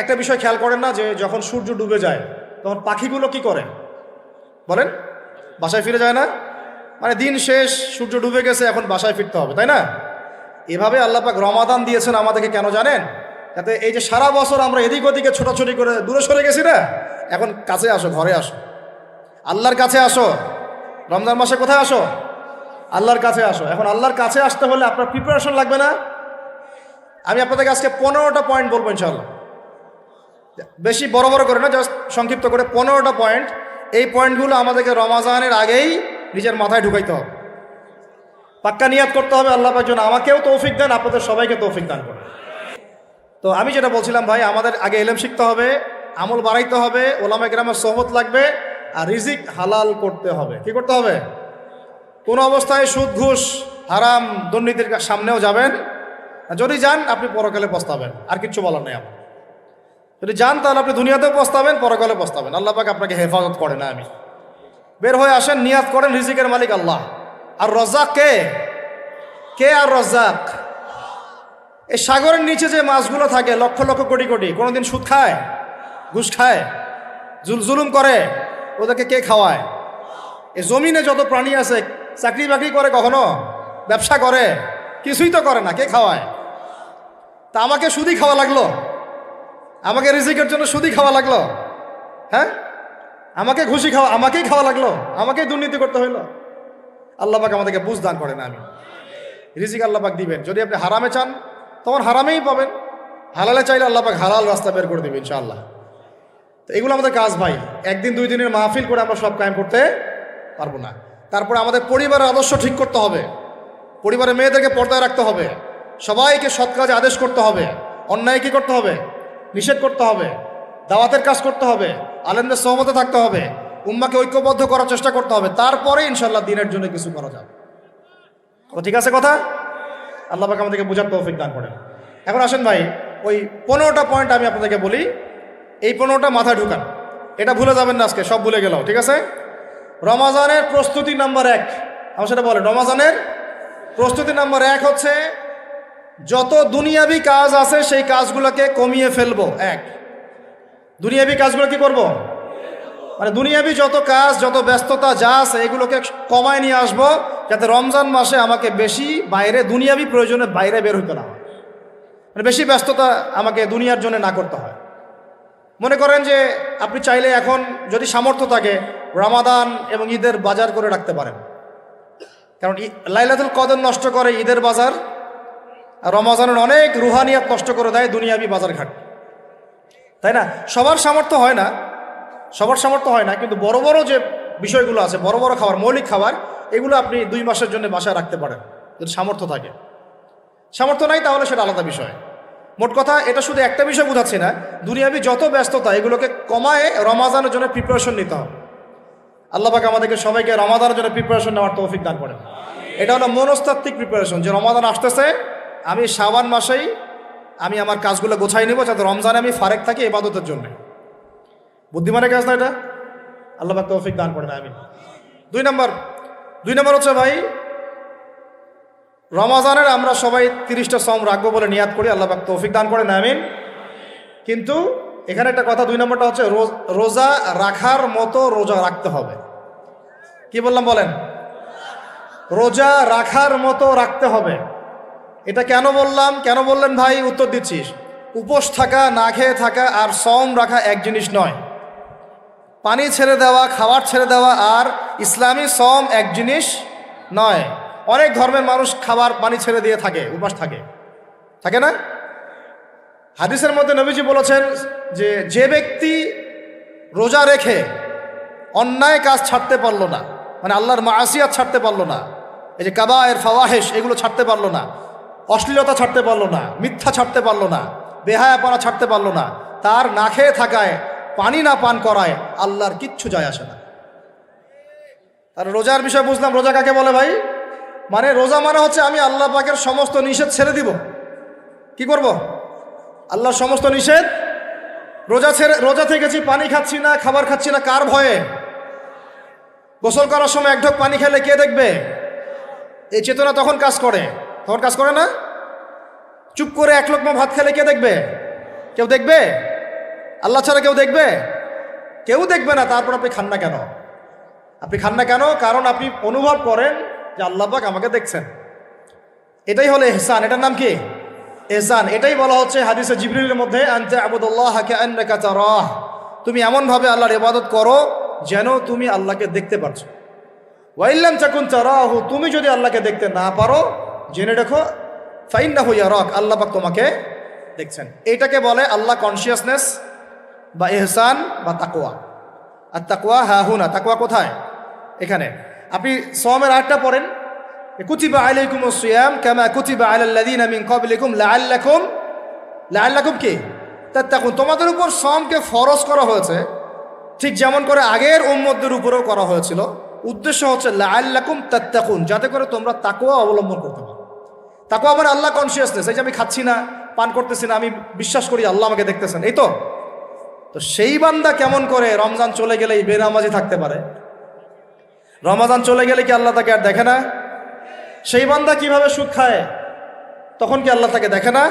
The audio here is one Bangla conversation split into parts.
একটা বিষয় খেয়াল করেন না, যে যখন সূর্য ডুবে যায় তখন পাখিগুলো কি করে বলেন? বাসায় ফিরে যায় না? মানে দিন শেষ, সূর্য ডুবে গেছে, এখন বাসায় ফিরতে হবে, তাই না? এভাবে আল্লাহ পাক রমাদান দিয়েছেন আমাদেরকে কেন জানেন? যাতে এই যে সারা বছর আমরা এদিক ওদিকে ছোটাছুটি করে দূরে সরে গেছি না, এখন কাছে আসো, ঘরে আসো, আল্লাহর কাছে আসো। রমজান মাসে কোথায় আসো? আল্লাহর কাছে আসো। এখন আল্লাহর কাছে আসতে হলে আপনার প্রিপারেশন লাগবে না? আমি আপনাদেরকে আজকে 15টা পয়েন্ট বলবো ইনশাআল্লাহ, বেশি বড় বড় করে না, জাস্ট সংক্ষিপ্ত করে 15টা পয়েন্ট। এই পয়েন্টগুলো আমাদেরকে রমাজানের আগেই নিজের মাথায় ঢুকাইতে হবে, পাক্কা নিয়াত করতে হবে। আল্লাহ পাক যেন আমাকেও তৌফিক দেন, আপনাদের সবাইকে তৌফিক দান করেন। তো আমি যেটা বলছিলাম ভাই, আমাদের আগে ইলম শিখতে হবে, আমল বাড়াইতে হবে, ওলামা কেরামের সোহবত লাগবে, আর রিজিক হালাল করতে হবে। কি করতে হবে? কোনো অবস্থায় সুদ ঘুষ হারাম দুর্নীতির সামনেও যাবেন, যদি যান আপনি পরকালে পস্তাবেন, আর কিচ্ছু বলার নেই আমার। যদি যান তাহলে আপনি দুনিয়াতেও পস্তাবেন, পরকালে পস্তাবেন। আল্লাহ পাক আপনাকে হেফাজত করে না। আমি বের হয়ে আসেন, নিয়াত করেন, রিজিকের মালিক আল্লাহ। আর রজ্জাক কে? কে আর রজ্জাক? এই সাগরের নিচে যে মাছগুলো থাকে লক্ষ লক্ষ কোটি কোটি, কোনোদিন সুদ খায়, ঘুষ খায়, জুলুম করে? ওদেরকে কে খাওয়ায়? এই জমিনে যত প্রাণী আছে চাকরি বাকরি করে, কখনো ব্যবসা করে? কিছুই তো করে না। কে খাওয়ায়? তা আমাকে সুদই খাওয়া লাগলো, আমাকে রিজিকের জন্য সুদই খাওয়া লাগলো, হ্যাঁ? আমাকে ঘুষি খাওয়া, আমাকেই খাওয়া লাগলো, আমাকেই দুর্নীতি করতে হইলো। আল্লাহ পাক আমাদেরকে বুঝ দান করেন। আমি রিজিক আল্লাহ পাক দিবেন। যদি আপনি হারামে চান তখন হারামেই পাবেন, হালালে চাইলে আল্লাহ পাক হালাল রাস্তা বের করে দেবে ইনশাআল্লাহ। তো এগুলো আমাদের কাজ ভাই। একদিন দুই দিনের মাহফিল করে আমরা সব কায়েম করতে পারবো না। তারপরে আমাদের পরিবারের আদর্শ ঠিক করতে হবে, পরিবারের মেয়েদেরকে পর্দায় রাখতে হবে, সবাইকে সৎ কাজে আদেশ করতে হবে, অন্যায় কি করতে হবে? নিষেধ করতে হবে, দাওয়াতের কাজ করতে হবে, আলেমদের সহমতে থাকতে হবে, উম্মাকে ঐক্যবদ্ধ করার চেষ্টা করতে হবে। তারপরে ইনশাল্লাহ দিনের জন্য কিছু করা যাবে। ঠিক আছে কথা? আল্লাহ পাক আমাদেরকে বোঝার তৌফিক দান করেন। এখন আসেন ভাই, ওই 15টা পয়েন্ট আমি আপনাদেরকে বলি, এই 15টা মাথায় ঢুকান, এটা ভুলে যাবেন না আজকে, সব ভুলে গেলাম, ঠিক আছে? রমাজানের প্রস্তুতি নাম্বার 1, আমার সেটা বলেন। রমাজানের প্রস্তুতি নাম্বার 1 হচ্ছে যত দুনিয়াবি কাজ আছে সেই কাজগুলোকে কমিয়ে ফেলবো। দুনিয়াবি কাজগুলো কি করব? মানে দুনিয়াবি যত কাজ, যত ব্যস্ততা যা আছে এগুলোকে কমায় নিয়ে আসবো, যাতে রমজান মাসে আমাকে বেশি বাইরে দুনিয়াবি প্রয়োজনে বাইরে বের হইতে না হয়, মানে বেশি ব্যস্ততা আমাকে দুনিয়ার জন্য না করতে হয়। মনে করেন যে আপনি চাইলে এখন যদি সামর্থ্য থাকে রমাদান এবং ঈদের বাজার করে রাখতে পারেন, কারণ লাইলাতুল কদর নষ্ট করে ঈদের বাজার, আর রমাজানের অনেক রুহানিয়াত নষ্ট করে দেয় দুনিয়াবি বাজার ঘাট, তাই না? সবার সামর্থ্য হয় না, সবার সামর্থ্য হয় না, কিন্তু বড় বড় যে বিষয়গুলো আছে, বড় বড় খাবার, মৌলিক খাবার, এগুলো আপনি 2 মাসের জন্য বাসায় রাখতে পারেন যদি সামর্থ্য থাকে। সামর্থ্য নাই তাহলে সেটা আলাদা বিষয়। মোট কথা এটা শুধু একটা বিষয় বোঝাচ্ছি না, দুনিয়াবি যত ব্যস্ততা এগুলোকে কমায় রমাজানের জন্য প্রিপারেশন নিতে হবে। আল্লাহ পাক আমাদেরকে সবাইকে রমাদানের জন্য প্রিপারেশন নেওয়ার তৌফিক দান করেন। এটা হলো মনস্তাত্ত্বিক প্রিপারেশন, যে রমাদান আসতেছে, আমি শাবান মাসেই আমি আমার কাজগুলো গোছাই নেব, যাতে রমজানে আমি ফারেক থাকি ইবাদতের জন্য। বুদ্ধিমানের কাজ না এটা? আল্লাহ পাক তৌফিক দান করেন, আমিন। 2 নম্বর হচ্ছে ভাই, রমাজানের আমরা সবাই 30টা সওম রাখবো বলে নিয়াত করি, আল্লাহ পাক তৌফিক দান করেন, আমিন। কিন্তু এখানে একটা কথা, 2 নম্বরটা হচ্ছে রোজা রাখার মতো রোজা রাখতে হবে। কি বললাম বলেন? রোজা রাখার মতো রাখতে হবে। এটা কেন বললাম, কেন বললেন ভাই? উত্তর দিচ্ছিস। উপোস থাকা, না খেয়ে থাকা আর সওম রাখা এক জিনিস নয়। পানি ছেড়ে দেওয়া, খাবার ছেড়ে দেওয়া আর ইসলামী সওম এক জিনিস নয়। অনেক ধর্মের মানুষ খাবার পানি ছেড়ে দিয়ে থাকে, উপাস থাকে, থাকে না? হাদিসের মধ্যে নবীজি বলেছেন যে যে ব্যক্তি রোজা রেখে অন্যায় কাজ ছাড়তে পারলো না, মানে আল্লাহর মাসিয়াত ছাড়তে পারলো না, এই যে কাবায়ের ফাওয়াহিশ এগুলো ছাড়তে পারলো না, অশ্লীলতা ছাড়তে পারলো না, মিথ্যা ছাড়তে পারলো না, বেহায়াপনা ছাড়তে পারলো না, তার না খেয়ে থাকায়, পানি না পান করায় আল্লাহর কিচ্ছু যায় আসে না। আর রোজার বিষয় বুঝলাম। রোজা কাকে বলে ভাই? মানে রোজা মানে হচ্ছে আমি আল্লাহ পাকের সমস্ত নিষেধ ছেড়ে দিব। কি করব? আল্লাহর সমস্ত নিষেধ। রোজা থেকেছি, পানি খাচ্ছি না, খাবার খাচ্ছি না, কার ভয়ে? গোসল করার সময় 1 ঢোক পানি খেলে কে দেখবে? এই চেতনা তখন কাজ করে, তখন কাজ করে না? চুপ করে 1 লোকমা ভাত খেলে কে দেখবে? কেউ দেখবে? আল্লাহ ছাড়া কেউ দেখবে? কেউ দেখবে না। তারপর আপনি খান না কেন? আপনি খান না কেন? কারণ আপনি অনুভব করেন যে আল্লাহ পাক আমাকে দেখছেন। এটাই হলো ইহসান। এটার নাম কি? ইহসান। এটাই বলা হচ্ছে হাদিসে জিবরিলের মধ্যে, আনতা আবুদুল্লাহ কাআন্নাকা তারাহ, তুমি এমনভাবে আল্লাহর ইবাদত করো যেন তুমি আল্লাহকে দেখতে পারছো। ওয়া ইল্লাম তাকুন তারাহু, তুমি যদি আল্লাহকে দেখতে না পারো, জেনে রাখো ফাইন্নাহু ইয়ারাক, আল্লাহ পাক তোমাকে দেখছেন। এইটাকে বলে আল্লাহ কনসিয়াসনেস বা ইহসান বা তাকওয়া। আর তাকওয়া হাহুনা, তাকওয়া কোথায়? এখানে। আপনি সওমের আয়াতটা পড়েন, কুতিবা আলাইকুমুস সিয়াম কামা কুতিবা আলাল লাযিনা মিন ক্বাবলিকুম লাআল্লাকুম কি তাত্তাকুন, তোমাদের উপর সওমকে ফরজ করা হয়েছে ঠিক যেমন করে আগের উম্মতদের উপরেও করা হয়েছিল। উদ্দেশ্য হচ্ছে লাআল্লাকুম তাত্তাকুন, যাতে করে তোমরা তাকওয়া অবলম্বন করতে পারো। তাকওয়া মানে আল্লাহ কনসিয়াসনেস। এই যে আমি খাচ্ছি না, পান করতেছি না, আমি বিশ্বাস করি আল্লাহ আমাকে দেখতেছেন, এই তো। তো সেই বান্দা কেমন করে রমজান চলে গেলেই বেনামাজি থাকতে পারে? রমজান চলে গেলে কি আল্লাহ তাকে আর দেখে না? সেই বান্দা কিভাবে সুদ খায়, তখন কি আল্লাহ তাকে দেখে না?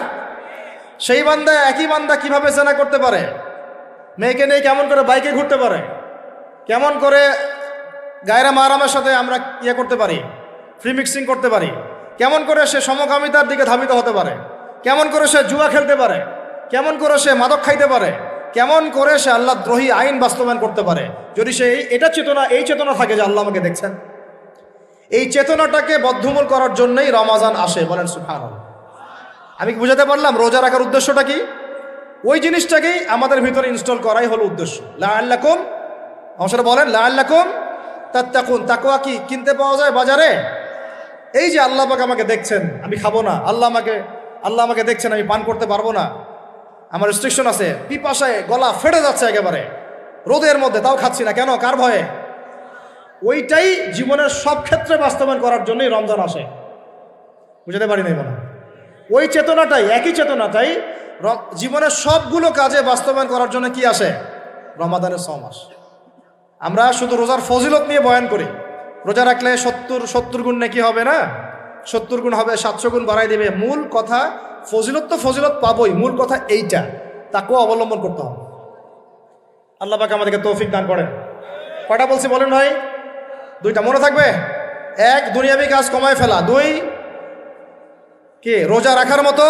সেই বান্দা, একই বান্দা কিভাবে জেনা করতে পারে? মেয়েকে নিয়ে কেমন করে বাইকে ঘুরতে পারে? কেমন করে গায়রা মাহরামের সাথে আমরা করতে পারি, ফ্রি মিক্সিং করতে পারি? কেমন করে সে সমকামিতার দিকে ধাবিত হতে পারে? কেমন করে সে জুয়া খেলতে পারে? কেমন করে সে মাদক খাইতে পারে? কেমন করে সে আল্লাহ দ্রোহী আইন বাস্তবায়ন করতে পারে? যদি সে এই চেতনা থাকে যে আল্লাহ আমাকে দেখছেন। এই চেতনাটাকে বদ্ধমূল করার জন্যই রমাজান আসে। বলেন সুবহানাল্লাহ। আমি কি বুঝাতে পারলাম রোজা রাখার উদ্দেশ্যটা কি? ওই জিনিসটাকেই আমাদের ভিতরে ইনস্টল করাই হলো উদ্দেশ্য। লাআল্লাকুম, আমার সাথে বলেন লাআল্লাকুম তাত্তাকুন। তাকওয়া কি কিনতে পাওয়া যায় বাজারে? এই যে আল্লাহ পাক আমাকে দেখছেন, আমি খাবো না, আল্লাহ আমাকে দেখছেন, আমি পান করতে পারবো না, আমার রেস্ট্রিকশন আছে, পিপাসায় গলা ফেটে যাচ্ছে একেবারে রোদের মধ্যে, তাও খাচ্ছি না কেন? কার ভয়ে? ওইটাই জীবনের সব ক্ষেত্রে বাস্তবায়ন করার জন্যই রমজান আসে। বুঝতে পারি নাই মনে হয়? ওই চেতনাটাই, একই চেতনাটাই জীবনের সবগুলো কাজে বাস্তবায়ন করার জন্য কি আসে? রমাদানের 6 মাস। আমরা শুধু রোজার ফজিলত নিয়ে বয়ান করি, রোজা রাখলে 70 গুণ নাকি হবে না, 70 গুণ হবে, 700 গুণ বাড়াই দেবে। মূল কথা ফজিলত তো ফজিলত পাবই, মূল কথা এইটা, তাকেও অবলম্বন করতে হবে। আল্লাহ পাক আমাদেরকে তৌফিক দান করেন। কয়টা বলছি বলেন ভাই? 2টা মনে থাকবে। 1, দুনিয়াবি কাজ কমায় ফেলা। 2, কি রোজা রাখার মতো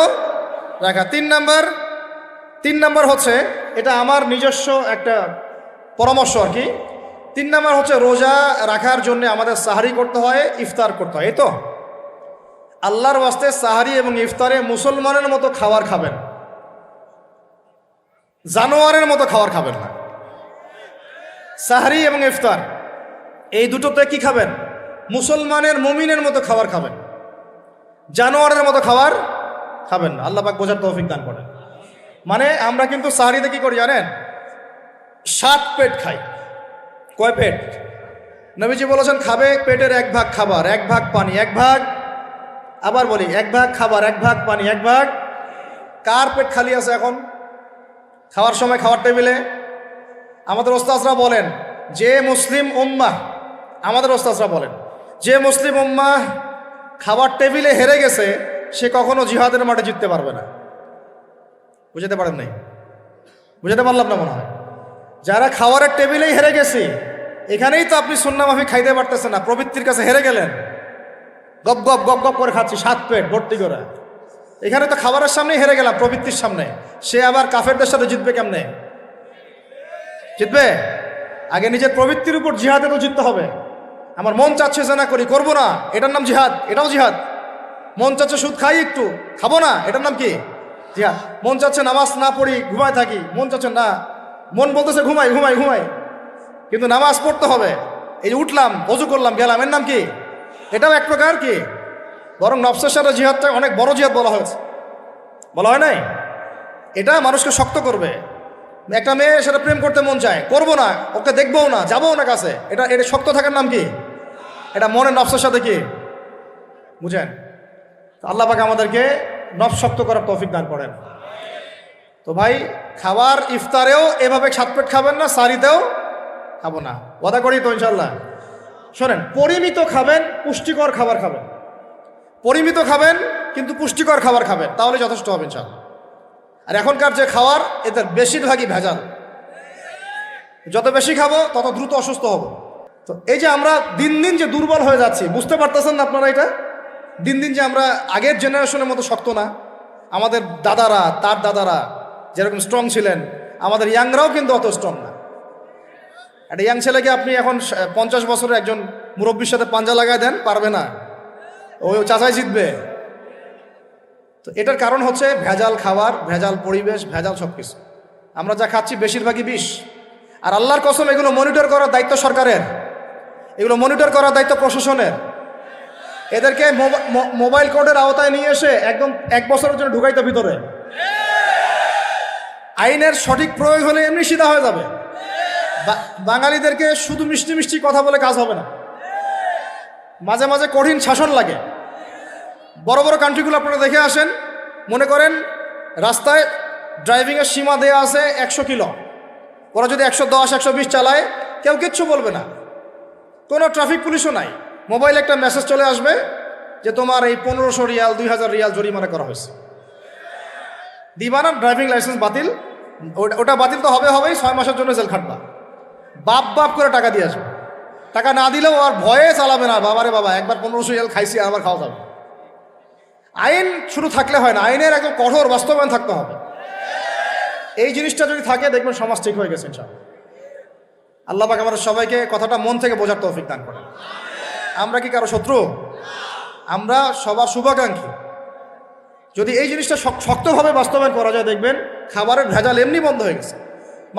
রাখা। 3 নাম্বার হচ্ছে, এটা আমার নিজস্ব একটা পরামর্শ আর কি। 3 নাম্বার হচ্ছে রোজা রাখার জন্য আমাদের সাহারি করতে হয়, ইফতার করতে হয়। এই তো আল্লাহর ওয়াস্তে সাহারি এবং ইফতারে মুসলমানের মতো খাবার খাবেন, জানোয়ারের মতো খাবার খাবেন না। সাহারি এবং ইফতার এই দুটোতে কি খাবেন? মুসলমানের, মুমিনের মতো খাবার খাবেন, জানোয়ারের মতো খাবার খাবেন না। আল্লাহ পাক বোঝার তৌফিক দান করেন। মানে আমরা কিন্তু সাহারিতে কি করি জানেন? 7 পেট খাই। কয় পেট? নবীজি বলেছেন খাবে পেটের 1 ভাগ খাবার, 1 ভাগ পানি, 1 ভাগ, আবার বলি 1 ভাগ খাবার, 1 ভাগ পানি, 1 ভাগ। কার পেট খালি আছে এখন খাওয়ার সময়, খাওয়ার টেবিলে? আমাদের ওস্তাদরা বলেন যে মুসলিম উম্মাহ, আমাদের ওস্তাদরা বলেন যে মুসলিম উম্মাহ খাবার টেবিলে হেরে গেছে, সে কখনো জিহাদের মাঠে জিততে পারবে না। বুঝতে পারেন নাই? বুঝতে পারলাম না মনে হয়। যারা খাবারের টেবিলেই হেরে গেছে, এখানেই তো আপনি সুন্নাহ মাফিক খাইতে পারতেছেন না, প্রবৃত্তির কাছে হেরে গেলেন। গপ গপ গপ গপ করে খাচ্ছি 7 পেট ভর্তি করে। এখানে তো খাবারের সামনেই হেরে গেলাম, প্রবৃত্তির সামনে। সে আবার কাফেরদের সাথে জিতবে কেমনে? জিতবে আগে নিজের প্রবৃত্তির উপর জিহাদে তো জিততে হবে। আমার মন চাচ্ছে জেনা করি, করবো না, এটার নাম জিহাদ, এটাও জিহাদ। মন চাচ্ছে সুদ খাই, একটু খাবো না, এটার নাম কি? জিহাদ। মন চাচ্ছে নামাজ না পড়ি, ঘুমায় থাকি, মন চাচ্ছে না, মন বলতেছে ঘুমাই ঘুমাই ঘুমাই, কিন্তু নামাজ পড়তে হবে। এই যে উঠলাম, ওযু করলাম, গেলাম, এর নাম কি? এটাও এক প্রকার কি? বরং নফসের সাথে জিহাদটা অনেক বড় জিহাদ বলা হয়েছে, বলা হয় নাই? এটা মানুষকে শক্ত করবে। একটা মেয়ে সেটা প্রেম করতে মন চায়, করবো না, ওকে দেখবও না, যাবো না কাছে, এটা শক্ত থাকার নাম কি? এটা মনের নফসের সাথে কি? বুঝেন? আল্লাহ পাক আমাদেরকে নফস শক্ত করার তৌফিক দান করেন। তো ভাই, খাবার ইফতারেও এভাবে 7 পেট খাবেন না, সারিতেও খাবো না, ওয়াদা করি তো ইনশাল্লাহ। শোনেন, পরিমিত খাবেন, পুষ্টিকর খাবার খাবেন। পরিমিত খাবেন কিন্তু পুষ্টিকর খাবার খাবেন, তাহলে যথেষ্ট হবে ইনশাল্লাহ। আর এখনকার যে খাওয়ার এদের বেশিরভাগই ভেজাল। যত বেশি খাবো তত দ্রুত অসুস্থ হব। তো এই যে আমরা দিন দিন যে দুর্বল হয়ে যাচ্ছি, বুঝতে পারতেছেন না আপনারা? এটা দিন দিন যে আমরা আগের জেনারেশনের মতো শক্ত না। আমাদের দাদারা, তার দাদারা যেরকম স্ট্রং ছিলেন, আমাদের ইয়াংরাও কিন্তু অত স্ট্রং না। একটা ইয়াং ছেলেকে আপনি এখন 50 বছরের একজন মুরব্বীর সাথে পাঞ্জা লাগায় দেন, পারবে না, ওই চাচাই জিতবে। তো এটার কারণ হচ্ছে ভেজাল খাবার, ভেজাল পরিবেশ, ভেজাল সব কিছু। আমরা যা খাচ্ছি বেশিরভাগই বিষ। আর আল্লাহর কসম, এগুলো মনিটর করার দায়িত্ব সরকারের, এগুলো মনিটর করার দায়িত্ব প্রশাসনের। এদেরকে মোবাইল কোর্টের আওতায় নিয়ে এসে একদম 1 বছরের জন্য ঢুকাইতে ভিতরে। আইনের সঠিক প্রয়োগ হলে এমনি সিধা হয়ে যাবে। বাঙালিদেরকে শুধু মিষ্টি মিষ্টি কথা বলে কাজ হবে না, মাঝে মাঝে কঠিন শাসন লাগে। বড় বড় কান্ট্রিগুলো আপনারা দেখে আসেন, মনে করেন রাস্তায় ড্রাইভিংয়ের সীমা দেওয়া আছে 100 কিলো, ওরা যদি 110 120 চালায় কেউ কিচ্ছু বলবে না, কোনো ট্রাফিক পুলিশও নাই। মোবাইলে একটা মেসেজ চলে আসবে যে তোমার এই 1500 রিয়াল 2000 রিয়াল জরিমানা করা হয়েছে। দিবা না, ড্রাইভিং লাইসেন্স বাতিল। ওটা বাতিল তো হবেই, 6 মাসের জন্য জেল খাটবা। বাপ করে টাকা দিয়ে আসবে। টাকা না দিলেও আর ভয়ে চালাবে না, বাবারে বাবা একবার 1500 রিয়াল খাইছি, আবার খাওয়া যাবে। আইন শুধু থাকলে হয় না, আইনের একদম কঠোর বাস্তবায়ন থাকতে হবে। এই জিনিসটা যদি থাকে দেখবেন সমাজ ঠিক হয়ে গেছে ইনশাআল্লাহ। আল্লাহ পাক আমাদের সবাইকে কথাটা মন থেকে বোঝার তৌফিক দান করেন। আমরা কি কারো শত্রু? আমরা সবার শুভাকাঙ্ক্ষী। যদি এই জিনিসটা শক্তভাবে বাস্তবায়ন করা যায়, দেখবেন খাবারের ভেজাল এমনি বন্ধ হয়ে গেছে।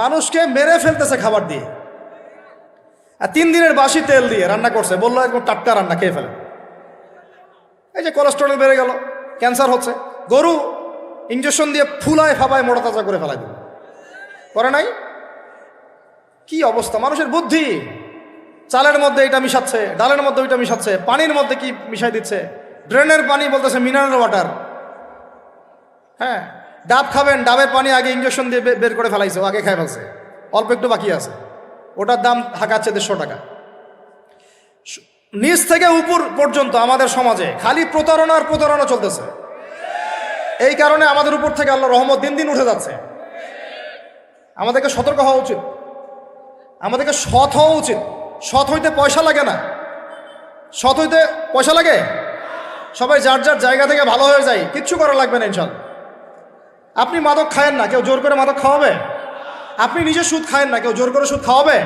মানুষকে মেরে ফেলতেছে খাবার দিয়ে, আর 3 দিনের বাসি তেল দিয়ে রান্না করছে, বললো একদম টাটকা রান্না, খেয়ে ফেলে। এই যে কোলেস্টেরল বেড়ে গেল, ক্যান্সার হচ্ছে। গরু ইঞ্জেকশন দিয়ে ফুলায় ফাবায় মোটা তাজা করে ফেলাই দিল, করে নাই? কি অবস্থা মানুষের বুদ্ধি! চালের মধ্যে এটা মিশাচ্ছে, ডালের মধ্যে ওইটা মিশাচ্ছে, পানির মধ্যে কি মিশাই দিচ্ছে, ড্রেনের পানি বলতেছে মিনারেল ওয়াটার। হ্যাঁ, ডাব খাবেন, ডাবের পানি আগে ইঞ্জেকশন দিয়ে বের করে ফেলাইছে, ও আগে খাই ফেলছে, অল্প একটু বাকি আছে, ওটার দাম হাঁকাচ্ছে 150 টাকা। নিচ থেকে উপর পর্যন্ত আমাদের সমাজে খালি প্রতারণার প্রতারণা চলতেছে। এই কারণে আমাদের উপর থেকে আল্লাহ রহমত দিন দিন উঠে যাচ্ছে। আমাদেরকে সতর্ক হওয়া উচিত, আমাদেরকে সৎ হওয়া উচিত। সৎ হইতে পয়সা লাগে না, সৎ হইতে পয়সা লাগে? সবাই যার যার জায়গা থেকে ভালো হয়ে যায়, কিচ্ছু করা লাগবে না ইনশাআল্লাহ। আপনি মাদক খায়েন না, কেউ জোর করে মাদক খাওয়াবে? আপনি নিজে সুদ খায়েন না, কেউ জোর করে সুদ খাওয়াবে?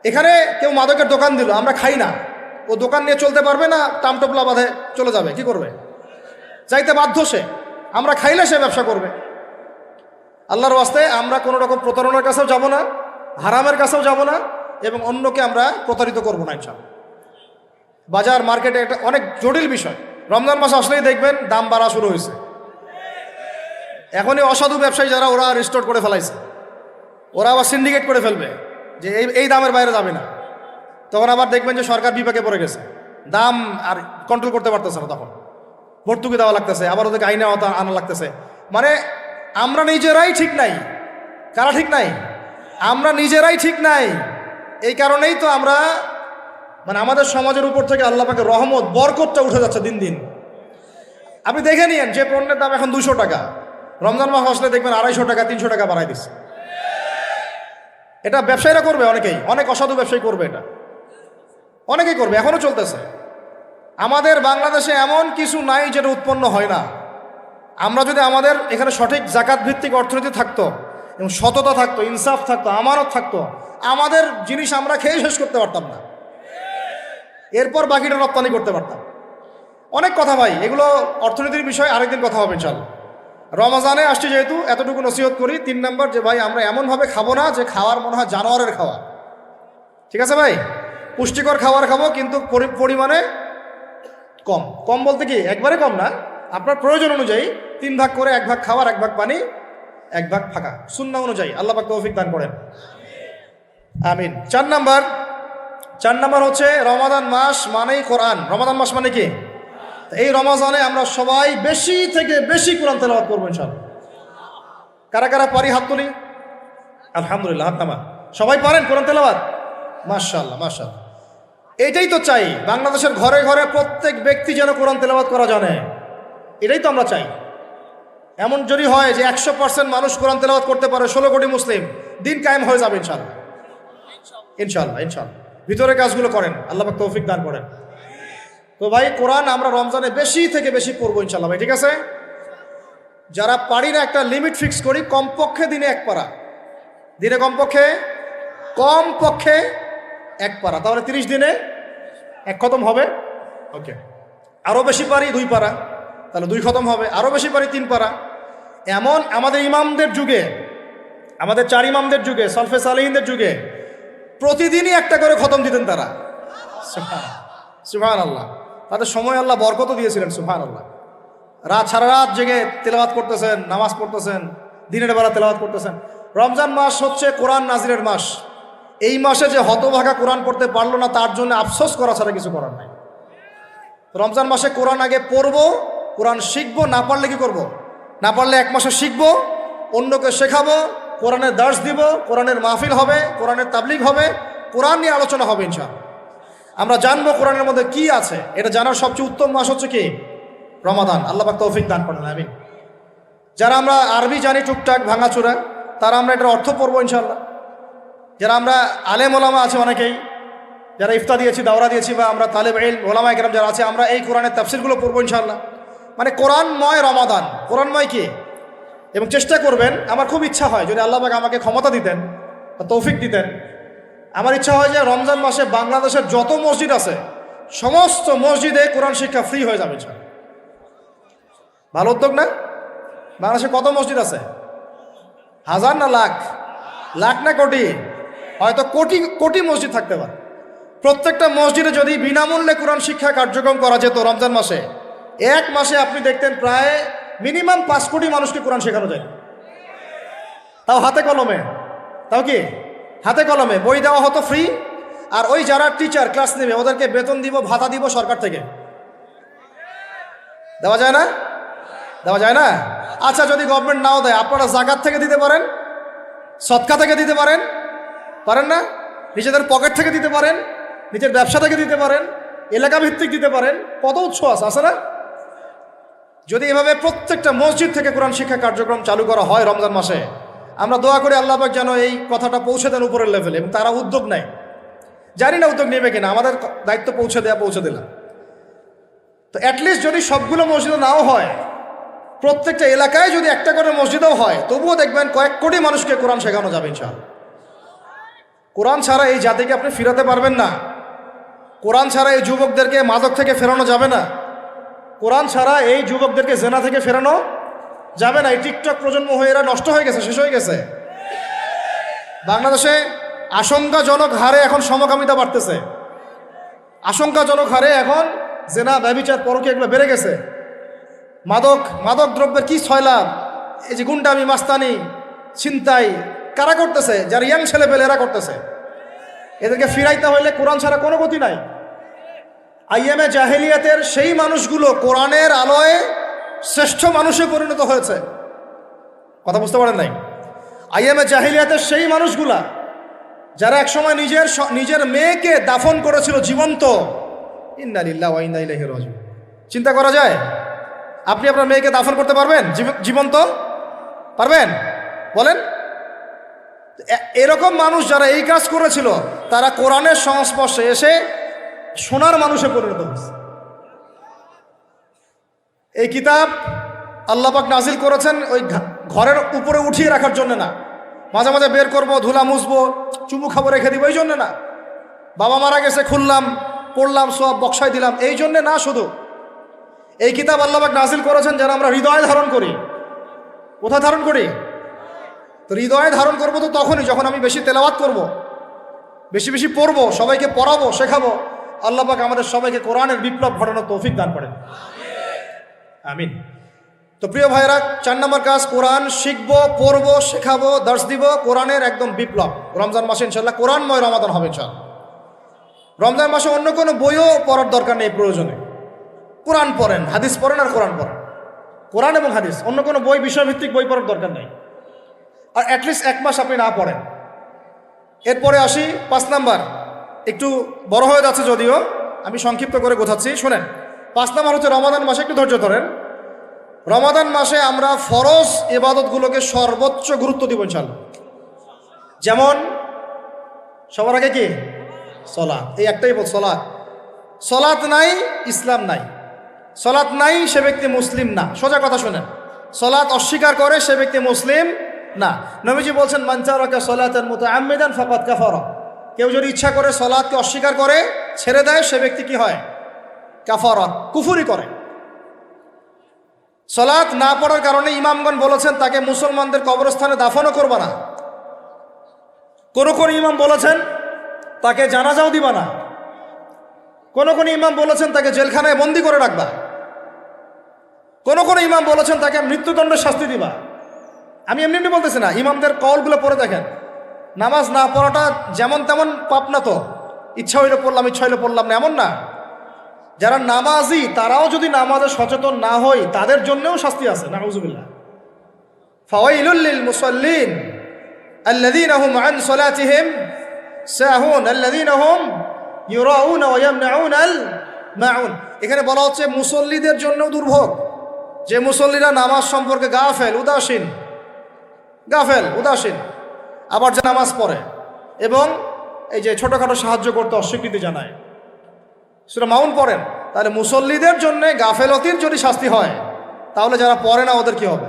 এখানে কেউ মাদকের দোকান দিল, আমরা খাই না, ও দোকান নিয়ে চলতে পারবে না? টামটোপলা বাঁধে চলে যাবে, কি করবে? যাইতে বাধ্য সে। আমরা খাইলে সে ব্যবসা করবে। আল্লাহর ওয়াস্তে আমরা কোনো রকম প্রতারণার কাছেও যাব না, হারামের কাছেও যাব না, এবং অন্যকে আমরা প্রতারিত করব না ইনশাআল্লাহ। বাজার মার্কেটে একটা অনেক জটিল বিষয়। রমজান মাস আসলেই দেখবেন দাম বাড়া শুরু হয়েছে। এখনই অসাধু ব্যবসায়ী যারা, ওরা রিস্টোর করে ফেলাইছে, ওরা আবার সিন্ডিকেট করে ফেলবে যে এই দামের বাইরে যাবে না। তখন আবার দেখবেন যে সরকার বিপাকে পড়ে গেছে, দাম আর কন্ট্রোল করতে পারতেছে না, তখন ভর্তুকি দেওয়া লাগতেছে, আবার ওদেরকে আইনে আনা লাগতেছে। মানে আমরা নিজেরাই ঠিক নাই। কারা ঠিক নাই? আমরা নিজেরাই ঠিক নাই। এই কারণেই তো আমরা, মানে আমাদের সমাজের উপর থেকে আল্লাহ পাকের রহমত, বরকতটা উঠে যাচ্ছে দিন দিন। আপনি দেখে নিয়েন, যে পণ্যের দাম এখন 200 টাকা, রমজান মাস আসলে দেখবেন 250 টাকা 300 টাকা বাড়াই দিচ্ছে। এটা ব্যবসায়ীরা করবে, অনেক অসাধু ব্যবসায়ী করবে, এটা অনেকেই করবে, এখনো চলতেছে। আমাদের বাংলাদেশে এমন কিছু নাই যেটা উৎপন্ন হয় না। আমরা যদি আমাদের এখানে সঠিক জাকাত ভিত্তিক অর্থনীতি থাকতো, এবং সততা থাকতো, ইনসাফ থাকতো, আমানত থাকতো, আমাদের জিনিস আমরা খেয়ে শেষ করতে পারতাম না, এরপর বাকিটা রপ্তানি করতে পারতাম। অনেক কথা ভাই, এগুলো অর্থনীতির বিষয়, আরেকদিন কথা হবে ইনশাআল্লাহ। রমজানে আসছে যেহেতু, এতটুকু নসিহত করি। 3 নম্বর, যে ভাই আমরা এমনভাবে খাবো না যে খাওয়ার মনে হয় জানোয়ারের খাওয়া। ঠিক আছে ভাই, পুষ্টিকর খাবার খাবো, কিন্তু পরিমাণে কম। কম বলতে কি একবারে কম না, আপনার প্রয়োজন অনুযায়ী 3 ভাগ করে, 1 ভাগ খাবার, 1 ভাগ পানি, 1 ভাগ ফাঁকা, সুন্নাহ অনুযায়ী। আল্লাহ পাক তৌফিক দান করেন, আমিন। 4 নাম্বার হচ্ছে রমাদান মাস মানেই কোরআন। রমাদান মাস মানে কি? এই রমজানে আমরা সবাই বেশি থেকে বেশি কোরআন তেলাওয়াত করবো ইনশাআল্লাহ। কারা কারা পারি হাত তুলি? আলহামদুলিল্লাহ, হাত নামা। সবাই পারেন কোরআন তেলাওয়াত? মাশাআল্লাহ মাশাআল্লাহ। এটাই তো চাই, বাংলাদেশের ঘরে ঘরে প্রত্যেক ব্যক্তি যেন কোরআন তেলাওয়াত করা জানে, এটাই তো আমরা চাই। এমন যদি হয় যে 100% মানুষ কোরআন তেলাওয়াত করতে পারে, 16 কোটি মুসলিম, দিন কায়েম হয়ে যাবে ইনশাআল্লাহ। ইনশাআল্লাহ ইনশাআল্লাহ ভিতরে কাজগুলো করেন, আল্লাহ পাক তৌফিক দান করেন। তো ভাই কোরআন আমরা রমজানে বেশি থেকে বেশি পড়বো ইনশাআল্লাহ ভাই, ঠিক আছে? যারা পারি না একটা লিমিট ফিক্স করি, কমপক্ষে দিনে 1 পারা, দিনে কমপক্ষে 1 পারা, তাহলে 30 দিনে 1 খতম হবে। ওকে, আরও বেশি পারি 2 পারা, তাহলে 2 খতম হবে। আরও বেশি পারি 3 পারা। এমন আমাদের ইমামদের যুগে, আমাদের 4 ইমামদের যুগে, সলফে সালেহিনদের যুগে প্রতিদিনই একটা করে খতম দিতেন তারা। সুবহানাল্লাহ, তাদের সময় আল্লাহ বরকত দিয়েছিলেন। সুবহানাল্লাহ, সারা রাত জেগে তেলাওয়াত করতেছেন, নামাজ পড়তেছেন, দিনের বেলা তেলাওয়াত করতেছেন। রমজান মাস হচ্ছে কোরআন নাজিরের মাস। এই মাসে যে হতভাগা কোরআন পড়তে পারলো না, তার জন্য আফসোস করা ছাড়া কিছু করার নাই। রমজান মাসে কোরআন আগে পড়বো, কোরআন শিখবো, না পারলে কি করব? না পারলে 1 মাসে শিখবো, অন্যকে শেখাবো, কোরআনের দার্স দিব, কোরআনের মাহফিল হবে, কোরআনের তাবলিগ হবে, কোরআন নিয়ে আলোচনা হবে ইনশাআল্লাহ। আমরা জানবো কোরআনের মধ্যে কি আছে। এটা জানার সবচেয়ে উত্তম মাস হচ্ছে কি? রমাদান। আল্লাহ পাক তৌফিক দান করেন, আমিন। যারা আমরা আরবি জানি টুকটাক ভাঙাচোরা, তারা আমরা এটার অর্থ পড়বো ইনশাআল্লাহ। যারা আমরা আলেম ওলামা আছে অনেকেই, যারা ইফতা দিয়েছি, দাওরা দিয়েছি, বা আমরা তালেব ইলম ওলামা একরাম যারা আছে, আমরা এই কোরআনের তাফসিরগুলো পড়বো ইনশাআল্লাহ। মানে কোরআনময় রমাদান, কোরআনময় কি? এবং চেষ্টা করবেন, আমার খুব ইচ্ছা হয় যদি আল্লাহ পাক আমাকে ক্ষমতা দিতেন বা তৌফিক দিতেন, আমার ইচ্ছা হয় যে রমজান মাসে বাংলাদেশের যত মসজিদ আছে সমস্ত মসজিদে কোরআন শিক্ষা ফ্রি হয়ে যাবে। ভালো উদ্যোগ না? বাংলাদেশে কত মসজিদ আছে? 1000 না লাখ? লাখ না কোটি? হয়তো কোটি কোটি মসজিদ থাকতে পারে। প্রত্যেকটা মসজিদে যদি বিনামূল্যে কোরআন শিক্ষা কার্যক্রম করা যেত রমজান মাসে, 1 মাসে আপনি দেখতেন প্রায় মিনিমাম 5 কোটি মানুষকে কোরআন শেখানো যায়। তাও হাতে কলমে, তাও কি হাতে কলমে বই দেওয়া হতো ফ্রি। আর ওই যারা টিচার ক্লাস নেবে ওদেরকে বেতন দিব, ভাতা দিব সরকার থেকে। দেওয়া যায় না? দেওয়া যায় না? আচ্ছা, যদি গভর্নমেন্ট নাও দেয়, আপনারা জাকাত থেকে দিতে পারেন, সদকা থেকে দিতে পারেন, পারেন না? নিজেদের পকেট থেকে দিতে পারেন, নিজের ব্যবসা থেকে দিতে পারেন, এলাকা ভিত্তিক দিতে পারেন। কত উৎস আছে না? যদি এভাবে প্রত্যেকটা মসজিদ থেকে কোরআন শিক্ষা কার্যক্রম চালু করা হয় রমজান মাসে, আমরা দোয়া করি আল্লাহ পাক যেন এই কথাটা পৌঁছে দেন উপরের লেভেলে, এবং তারা উদ্যোগ নেয়। জানি না উদ্যোগ নেবে কিনা, আমাদের দায়িত্ব পৌঁছে দিলাম। তো অ্যাটলিস্ট যদি সবগুলো মসজিদে নাও হয়, প্রত্যেকটা এলাকায় যদি একটা করে মসজিদও হয়, তবুও দেখবেন কয়েক কোটি মানুষকে কোরআন শেখানো যাবে ইনশাআল্লাহ। কোরআন ছাড়া এই জাতিকে আপনি ফিরাতে পারবেন না। কোরআন ছাড়া এই যুবকদেরকে মাদক থেকে ফেরানো যাবে না। কোরআন ছাড়া এই যুবকদেরকে জেনা থেকে ফেরানো যাবে না। এই টিকটক প্রজন্ম হয়ে এরা নষ্ট হয়ে গেছে, শেষ হয়ে গেছে। বাংলাদেশে আশঙ্কাজনক হারে এখন সমকামিতা বাড়তেছে। আশঙ্কাজনক হারে এখন জেনা, ব্যভিচার, পরকীয়া এগুলো বেড়ে গেছে। মাদক দ্রব্যের কি ছয়লাভ, এই যে গুন্ডামি, মাস্তানি, ছিনতাই কারা করতেছে? যারা ইয়াং ছেলে পেলে এরা করতেছে। এদেরকে ফিরাইতে হইলে কোরআন ছাড়া কোনো গতি নাই। আইএমএ জাহেলিয়াতের সেই মানুষগুলো কোরআনের আলোয় শ্রেষ্ঠ মানুষে পরিণত হয়েছে। কথা বুঝতে পারেন নাই? আইএমএ জাহেলিয়াতের সেই মানুষগুলা যারা একসময় নিজের মেয়েকে দাফন করেছিল জীবন্ত। ইন্না লিল্লাহি ওয়া ইন্না ইলাইহি রাজিউন। চিন্তা করা যায়? আপনি আপনার মেয়েকে দাফন করতে পারবেন জীবন্ত? পারবেন? বলেন। এরকম মানুষ যারা এই কাজ করেছিল, তারা কোরআনের সংস্পর্শে এসে সোনার মানুষে পরিণত হয়েছে। এই কিতাব আল্লাহ পাক নাজিল করেছেন ওই ঘরের উপরে উঠিয়ে রাখার জন্য না, মাঝে মাঝে বের করব, ধুলা মুছবো, চুমু খাবো, রেখে দিব, এই জন্য না। বাবা মারা গেছে, খুললাম, পড়লাম, সব বক্সায় দিলাম, এই জন্যে না। শুধু এই কিতাব আল্লাহ পাক নাজিল করেছেন যেন আমরা হৃদয়ে ধারণ করি। কোথায় ধারণ করি? তো হৃদয়ে ধারণ করবো তো তখনই যখন আমি বেশি তেলাওয়াত করব, বেশি বেশি পড়বো, সবাইকে পড়াবো, শেখাবো। আল্লাহ পাক আমাদের সবাইকে কোরআনের বিপ্লব ঘটানোর তৌফিক দান করেন, আমিন। তো প্রিয় ভাইরা, 4 নম্বর কাজ, কোরআন শিখবো, পড়বো, শেখাবো, দার্স দিব। কোরআনের একদম বিপ্লব রমজান মাসে ইনশাল্লাহ কোরআনময় রমাদান হবে ইনশাল্লাহ। রমজান মাসে অন্য কোনো বইও পড়ার দরকার নেই। প্রয়োজনে কোরআন পড়েন, হাদিস পড়েন, আর কোরআন পড়েন। কোরআন এবং হাদিস, অন্য কোনো বই, বিষয়ভিত্তিক বই পড়ার দরকার নেই। আর অ্যাটলিস্ট 1 মাস আপনি না পড়েন। এরপরে আসি 5 নাম্বার। একটু বড় হয়ে যাচ্ছে যদিও, আমি সংক্ষিপ্ত করে গোছাচ্ছি, শোনেন। 5 নাম্বার হচ্ছে রমাদান মাসে, একটু ধৈর্য ধরেন। রমাদান মাসে আমরা ফরজ ইবাদতগুলোকে সর্বোচ্চ গুরুত্ব দিব ইনশাআল্লাহ। যেমন সবার আগে কি সালাত, এই একটাই বল, সালাত। সালাত নাই ইসলাম নাই, সালাত নাই সে ব্যক্তি মুসলিম না। সোজা কথা শুনেন, সালাত অস্বীকার করে সে ব্যক্তি মুসলিম না। নবীজি বলছেন মান তারাকা সালাতান মুতাআম্মিদান ফাকাদ কাফারা। কেউ যদি ইচ্ছা করে সালাতকে অস্বীকার করে ছেড়ে দেয় সে ব্যক্তি কি হয়? কাফারা, কুফরি করে। সালাত না পড়ার কারণে ইমামগণ বলেছেন তাকে মুসলমানদের কবরস্থানে দাফনও করবে না। কোন কোন ইমাম বলেছেন তাকে জানাজাও দিবা না। কোন কোন ইমাম বলেছেন তাকে জেলখানায় বন্দি করে রাখবা। কোন কোন ইমাম বলেছেন তাকে মৃত্যুদণ্ডের শাস্তি দিবা। আমি এমনি এমনি বলতেছি না, ইমামদের কলগুলো পড়ে দেখেন। নামাজ না পড়াটা যেমন তেমন পাপ না তো, ইচ্ছা হইলে পড়লাম ইচ্ছা হইলে পড়লাম না এমন না। যারা নামাজি তারাও যদি নামাজে সচেতন না হয় তাদের জন্যও শাস্তি আছে। নাউজুবিল্লাহ। ফাওয়াইলুল লিল মুসাল্লিন আল্লাযীনা হুম আন সালাতিহিম সাহুন আল্লাযীনা হুম ইউরাউনা ওয়া ইয়ামনাউনাল মাউন। এখানে বলা হচ্ছে মুসল্লিদের জন্য দুর্ভোগ, যে মুসল্লিরা নামাজ সম্পর্কে গাফেল উদাসীন, আবার যে নামাজ পড়ে এবং এই যে ছোটখাটো সাহায্য করতে অস্বীকৃতি জানায়। সূরা মাউন পড়েন, তাহলে মুসল্লিদের জন্য গাফেলতির যদি শাস্তি হয় তাহলে যারা পড়ে না ওদের কি হবে?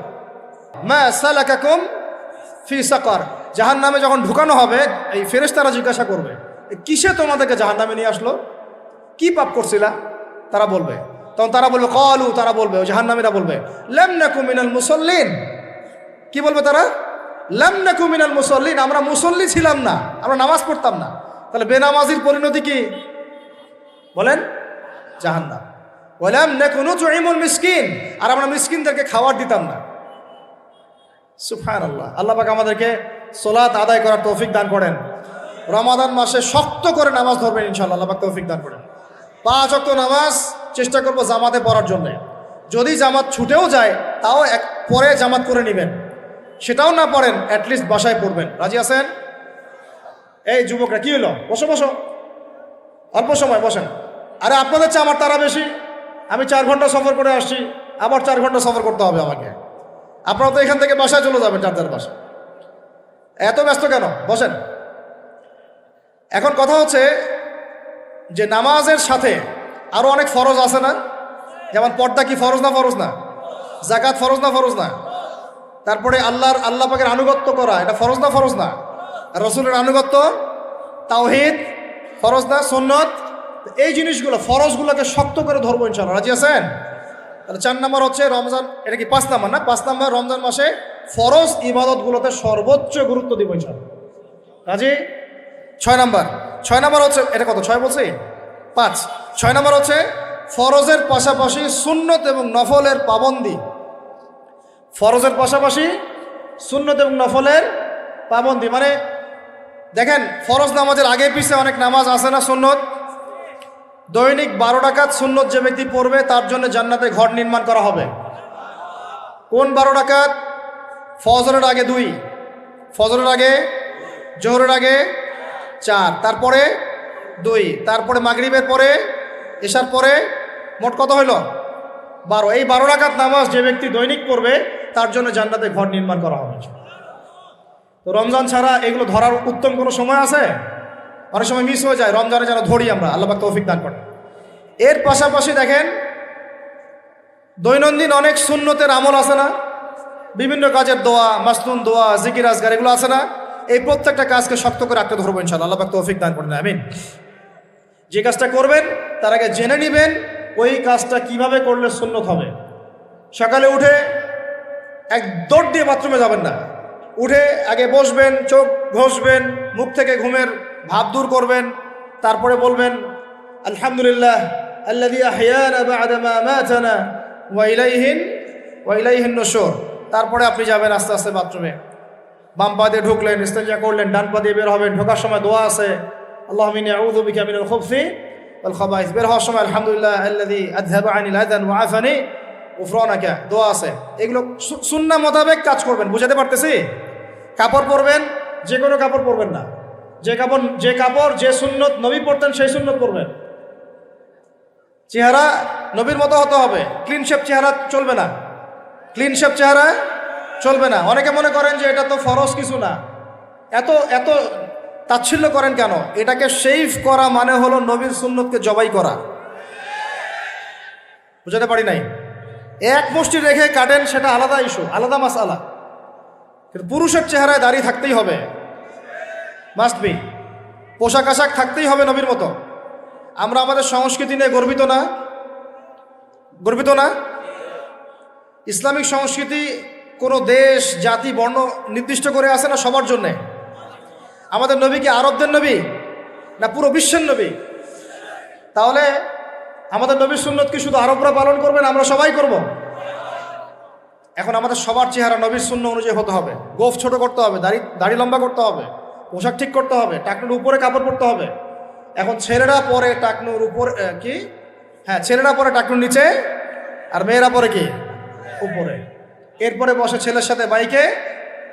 মা সালাকাকুম ফি সাকার। জাহান্নামে যখন ঢুকানো হবে এই ফেরেশতারা জিজ্ঞাসা করবে কিসে তোমাদেরকে জাহান্নামে নিয়ে আসলো, কি পাপ করছিলা? তারা বলবে, তখন তারা বলবে ক্বালু, তারা বলবে, ওই জাহান্নামীরা বলবে লাম নাকু মিনাল মুসাল্লিন। কি বলবে তারা? লাম নাকু মিনাল মুসাল্লিন, আমরা মুসল্লি ছিলাম না, আমরা নামাজ পড়তাম না। তাহলে বেনামাজির পরিণতি কি বলেন? জাহান্নাম। ওয়ালাম নাকু নুতঈমুল মিসকিন, আর আমরা মিসকিনদেরকে খাবার দিতাম না। সুবহানাল্লাহ। আল্লাহ পাক আমাদেরকে সালাত আদায় করার তৌফিক দান করেন। রমাদান মাসে শক্ত করে নামাজ ধরবেন ইনশাআল্লাহ, আল্লাহ পাক তৌফিক দান করেন। 5 ওয়াক্ত নামাজ চেষ্টা করব জামাতে পড়ার জন্য। যদি জামাত ছুটেও যায় তাও পরে জামাত করে নেবেন, সেটাও না পড়েন অ্যাটলিস্ট বাসায় পড়বেন। রাজি আছেন? এই যুবকরা কি হলো, বসো বসো, অল্প সময় বসেন। আরে আপনাদের চেয়ে আমার তারা বেশি, আমি 4 ঘন্টা সফর করে আসছি, আবার 4 ঘন্টা সফর করতে হবে আমাকে। আপনারা তো এখান থেকে বাসায় চলে যাবেন, যার বাসা। এত ব্যস্ত কেন? বসেন। এখন কথা হচ্ছে যে নামাজের সাথে আরো অনেক ফরজ আছে না? যেমন পর্দা কি ফরজ না? ফরজ না? যাকাত ফরজ না? ফরজ না? তারপরে আল্লাহ পাকের আনুগত্য করা এটা ফরজ না? ফরজ না? রসুলের আনুগত্য, তাওহীদ ফরজ না? সুন্নত। এই জিনিসগুলো ফরজগুলোকে শক্ত করে ধরবো ইনশাআল্লাহ। রাজি আছেন? তাহলে 4 নম্বর হচ্ছে রমজান, এটা কি 5 নম্বর না? 5 নম্বর রমজান মাসে ফরজ ইবাদতগুলোতে সর্বোচ্চ গুরুত্ব দিব ইনশাআল্লাহ। রাজি? 6 নম্বর হচ্ছে, এটা কত 6 বলছি? 5। 6 নম্বর হচ্ছে ফরজের পাশাপাশি সুন্নত এবং নফলের পাবন্দি। ফরজের পাশাপাশি সুন্নত এবং নফলের পাবন্দি মানে দেখেন, ফরজ নামাজের আগে পিছিয়ে অনেক নামাজ আছে না সুন্নত? দৈনিক 12 রাকাত সুন্নত যে ব্যক্তি পড়বে তার জন্য জান্নাতে ঘর নির্মাণ করা হবে। কোন 12 রাকাত? ফজরের আগে 2, ফজরের আগে, জোহরের আগে 4, তারপরে 2, তারপরে মাগরিবের পরে, এশার পরে, মোট কত হইল? 12। এই 12 রাকাত নামাজ যে ব্যক্তি দৈনিক পড়বে তার জন্য জান্নাতে ঘর নির্মাণ করা হবে। তো রমজান ছাড়া এগুলো ধরার উত্তম কোনো সময় আছে? অনেক সময় মিস হয়ে যায়। রমজানে যেন ধরি আমরা, আল্লাহ পাক তৌফিক দান করেন। এর পাশাপাশি দেখেন দৈনন্দিন অনেক সুন্নতের আমল আছে না? বিভিন্ন কাজের দোয়া, মাসনুন দোয়া, জিকির আজকার এগুলো আছে না? এই প্রত্যেকটা কাজকে শক্ত করে রাখতে ধরবো ইনশাআল্লাহ, আল্লাহ পাক তৌফিক দান করেন। আমিন। যে কাজটা করবেন তার আগে জেনে নেবেন ওই কাজটা কিভাবে করলে সুন্নত হবে। সকালে উঠে এক দৌড় দিয়ে বাথরুমে যাবেন না, উঠে আগে বসবেন, চোখ ঘষবেন, মুখ থেকে ঘুমের ভাব দূর করবেন, তারপরে বলবেন আলহামদুলিল্লাহ আল্লাযী আহইয়ানা বা'দা মা আমাতানা ওয়া ইলাইহিন নুশুর। তারপরে আপনি যাবেন আস্তে আস্তে বাথরুমে, বাম পা দিয়ে ঢুকলেন, ইস্তেঞ্জা করলেন, ডান পা দিয়ে বের হবেন। ঢোকার সময় দোয়া আছে, আল্লাহুম্মা ইন্নী আউযু বিকা মিনাল খুবসি ওয়াল খাবাইস। বের হওয়ার সময় আলহামদুলিল্লাহ আল্লাযী আযহাবা আনিল আযান ওয়া আফানি গুফরানাকা, দোয়া আছে। এগুলো সুন্নাহ মোতাবেক কাজ করবেন। বুঝাতে পারতেছি? কাপড় পরবেন, যে কোনো কাপড় পরবেন না। যে কাপড় যে সুন্নত নবী পরতেন সেই সুন্নত পরবেন। চেহারা নবীর মতো হতে হবে, ক্লিন শেপ চেহারা চলবে না। ক্লিন শেপ চেহারা চলবে না। অনেকে মনে করেন যে এটা তো ফরজ কিছু না, এত এত তাচ্ছিল্য করেন কেন? এটাকে শেভ করা মানে হলো নবীর সুন্নতকে জবাই করা। বুঝাতে পারি নাই? এক মুষ্টি রেখে কাটেন, সেটা আলাদা ইস্যু, আলাদা মাসআলা। কিন্তু পুরুষের চেহারায় দাঁড়িয়ে থাকতেই হবে, মাস্ট বি। পোশাক আশাক থাকতেই হবে নবীর মতো। আমরা আমাদের সংস্কৃতি নিয়ে গর্বিত না? গর্বিত না? ইসলামিক সংস্কৃতি কোনো দেশ, জাতি, বর্ণ নির্দিষ্ট করে আছে না সবার জন্যে? আমাদের নবী কি আরবদের নবী না পুরো বিশ্বের নবী? তাহলে আমাদের নবীর সুন্নত কি শুধু আরবরা পালন করবেন, আমরা সবাই করব? এখন আমাদের সবার চেহারা নবীর সুন্নত অনুযায়ী হতে হবে। গোফ ছোট করতে হবে, দাড়ি লম্বা করতে হবে, পোশাক ঠিক করতে হবে, টাকনুর উপরে কাপড় পরতে হবে। এখন ছেলেরা পরে টাকনুর উপর কি, হ্যাঁ ছেলেরা পরে টাকনুর নিচে, আর মেয়েরা পরে কি উপরে। এরপরে বসে ছেলের সাথে বাইকে,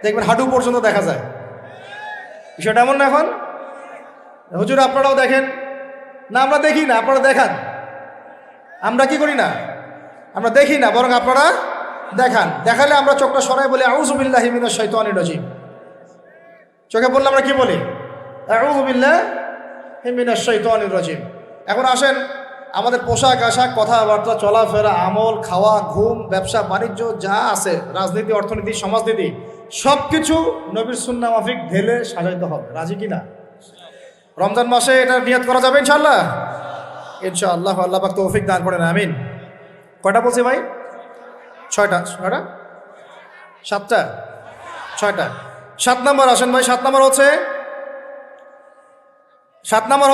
দেখবেন হাঁটু পর্যন্ত দেখা যায়। বিষয়টা এমন না? এখন হুজুর আপনারাও দেখেন না? আমরা দেখি না, আপনারা দেখান। আমরা কি করি না? আমরা দেখি না, বরং আপনারা দেখান। দেখালে আমরা চোখটা সরাই বলি আউযু বিল্লাহি মিনাশ শাইতানির রাজিম। চোখে বললে আমরা কি বলি? আউযু বিল্লাহি মিনাশ শাইতানির রাজিম। এখন আসেন, আমাদের পোশাক আশাক, কথাবার্তা, চলাফেরা, আমল, খাওয়া, ঘুম, ব্যবসা বাণিজ্য যা আছে, রাজনীতি, অর্থনীতি, সমাজনীতি, সব কিছু নবীর সুন্নাহ মাফিক ঢেলে সাজাইতে হবে। রাজি কিনা? রমজান মাসে এটা নিয়ত করা যাবে ইনশাআল্লাহ? ইনশাআল্লাহ। আল্লাহ পাক তৌফিক দান করেন, আমিন। কয়টা বলছি ভাই? ছয়টা। 7টা? 6টা। 7 নম্বর আসেন ভাই। 7 নম্বর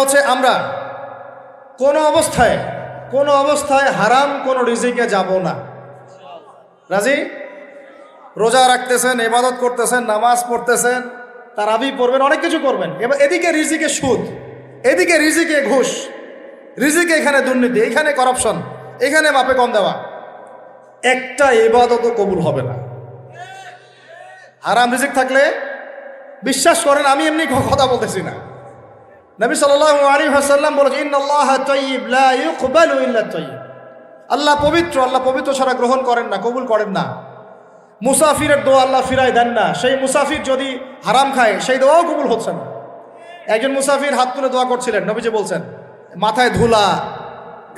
হচ্ছে আমরা কোনো অবস্থায় হারাম কোনো রিজিকে যাব না। রাজি? রোজা রাখতেছেন, ইবাদত করতেছেন, নামাজ পড়তেছেন, তারাবি পড়বেন, অনেক কিছু করবেন। এবার এদিকে রিজিকে সুদ, এদিকে রিজিকে ঘুষ, রিজিকে এখানে দুর্নীতি, এখানে করাপশন, এখানে মাপে কম দেওয়া, একটা ইবাদতও কবুল হবে না। হারাম রিজিক থাকলে বিশ্বাস করেন, আমি এমনি কথা বলতেছি না। নবী সাল্লাল্লাহু আলাইহি ওয়াসাল্লাম বলেছেন, ইন্নাল্লাহা তাইয়্যিব লা ইউকবালু ইল্লা তাইয়্যিব। আল্লাহ পবিত্র, আল্লাহ পবিত্র ছাড়া গ্রহণ করেন না, কবুল করেন না। মুসাফিরের দোয়া আল্লাহ ফিরায় দেন না। সেই মুসাফির যদি হারাম খায়, সেই দোয়াও কবুল হচ্ছে না। একজন মুসাফির হাত তুলে দোয়া করছিলেন, নবীজি বলছেন, মাথায় ধুলা,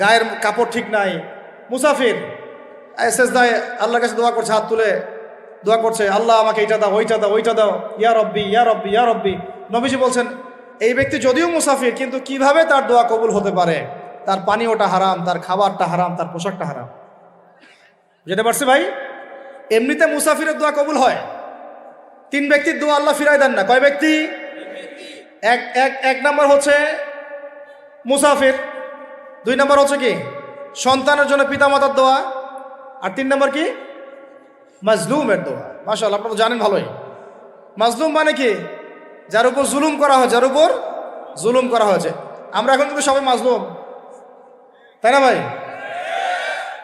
গায়ের কাপড় ঠিক নাই, মুসাফির সেজদায় আল্লাহর কাছে দোয়া করছে, হাত তুলে দোয়া করছে, আল্লাহ আমাকে এইটা দাও, ওইটা দাও, ওইটা দাও, ইয়া রব্বি ইয়া রব্বি ইয়া রব্বি। নবীজি বলছেন, এই ব্যক্তি যদিও মুসাফির, কিন্তু কিভাবে তার দোয়া কবুল হতে পারে? তার পানীয়টা হারাম, তার খাবারটা হারাম, তার পোশাকটা হারাম। বুঝতে পারছি ভাই? এমনিতে মুসাফিরের দোয়া কবুল হয়। 3 ব্যক্তির দোয়া আল্লাহ ফিরায় দেন না। কয় ব্যক্তি? এক নম্বর হচ্ছে মুসাফির, 2 নম্বর হচ্ছে কি সন্তানের জন্য পিতামাতার দোয়া, আর 3 নম্বর কি মাজলুমের দোয়া। মাশাআল্লাহ, আপনারা জানেন ভালোই। মাজলুম মানে কি? যার উপর জুলুম করা হয়, যার উপর জুলুম করা হয়েছে। আমরা এখন কিন্তু সবাই মাজলুম, তাই না ভাই?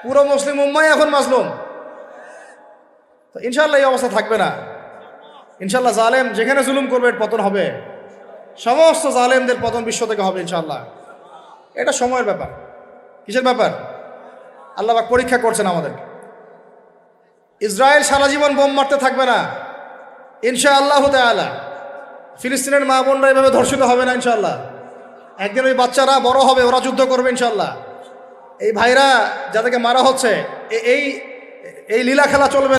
পুরো মুসলিম উম্মাহ এখন মাজলুম। তো ইনশাআল্লাহ এই অবস্থা থাকবে না। ইনশাআল্লাহ জালেম যেখানে জুলুম করবে এর পতন হবে। সমস্ত জালেমদের পতন বিশ্ব থেকে হবে ইনশাআল্লাহ। এটা সময়ের ব্যাপার। কিসের ব্যাপার? আল্লাহ পাক পরীক্ষা করছেন আমাদের। ইসরায়েল সারা জীবন বোম মারতে থাকবে না ইনশাআল্লাহ তাআলা। ফিলিস্তিনের মা বোনরা এভাবে ধর্ষিত হবে না ইনশাআল্লাহ। একদিন ওই বাচ্চারা বড় হবে, ওরা যুদ্ধ করবে ইনশাআল্লাহ। এই ভাইরা যাদেরকে মারা হচ্ছে, এই লীলা খেলা চলবে।